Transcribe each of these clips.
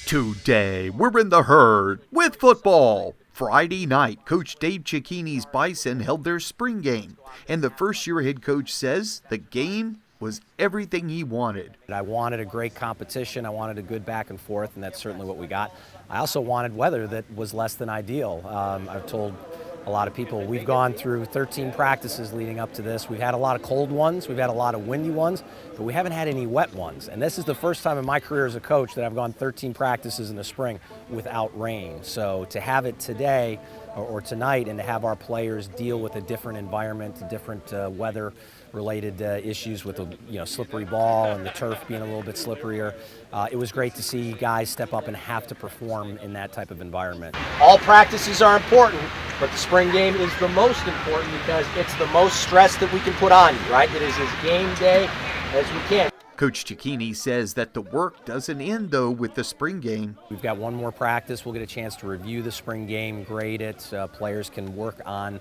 Today, we're in the herd with football. Friday night, Coach Dave Cicchini's Bison held their spring game, and the first-year head coach says the game was everything he wanted. I wanted a great competition, I wanted a good back and forth, and that's certainly what we got. I also wanted weather that was less than ideal. I've told a lot of people we've gone through 13 practices leading up to this. We've had a lot of cold ones, we've had a lot of windy ones, but we haven't had any wet ones. And this is the first time in my career as a coach that I've gone 13 practices in the spring without rain. So to have it today or tonight and to have our players deal with a different environment, different weather-related issues with the slippery ball and the turf being a little bit slipperier, it was great to see guys step up and have to perform in that type of environment. All practices are important, but the spring game is the most important because it's the most stress that we can put on you, right? It is as game day as we can. Coach Cicchini says that the work doesn't end, though, with the spring game. We've got one more practice. We'll get a chance to review the spring game, grade it. Players can work on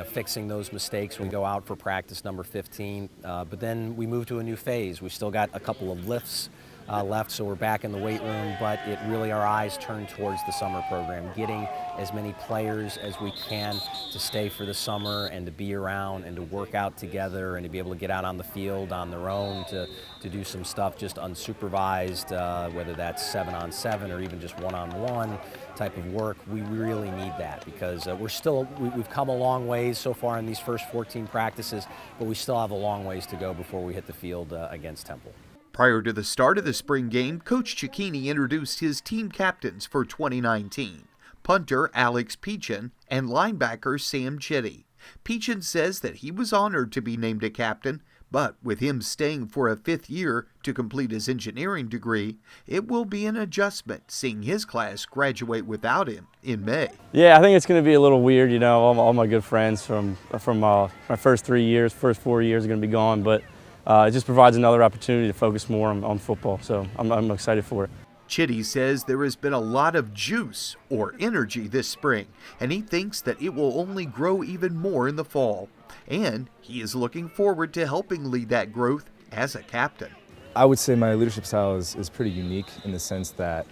fixing those mistakes when we go out for practice number 15. But then we move to a new phase. We've still got a couple of lifts left, so we're back in the weight room, but it really, our eyes turn towards the summer program, getting as many players as we can to stay for the summer and to be around and to work out together and to be able to get out on the field on their own to do some stuff just unsupervised, whether that's 7-on-7 or even just 1-on-1 type of work. We really need that because we've come a long ways so far in these first 14 practices, but we still have a long ways to go before we hit the field against Temple. Prior to the start of the spring game, Coach Cicchini introduced his team captains for 2019, punter Alex Pechin and linebacker Sam Chitty. Pechin says that he was honored to be named a captain, but with him staying for a 5th year to complete his engineering degree, it will be an adjustment seeing his class graduate without him in May. Yeah, I think it's going to be a little weird. All my good friends from my first 4 years are going to be gone, but it just provides another opportunity to focus more on football, so I'm excited for it. Chitty says there has been a lot of juice or energy this spring, and he thinks that it will only grow even more in the fall. And he is looking forward to helping lead that growth as a captain. I would say my leadership style is pretty unique in the sense that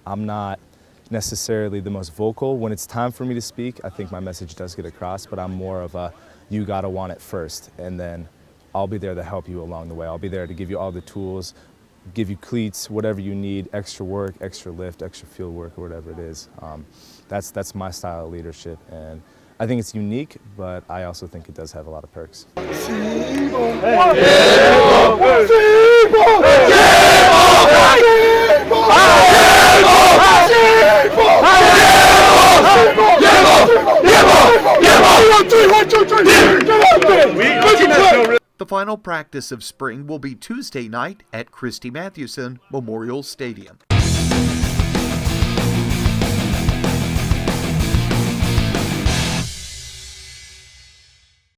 I'm not necessarily the most vocal. When it's time for me to speak, I think my message does get across, but I'm more of a you gotta want it first, and then I'll be there to help you along the way. I'll be there to give you all the tools, give you cleats, whatever you need, extra work, extra lift, extra field work, or whatever it is. That's my style of leadership, and I think it's unique, but I also think it does have a lot of perks. The final practice of spring will be Tuesday night at Christy Mathewson Memorial Stadium.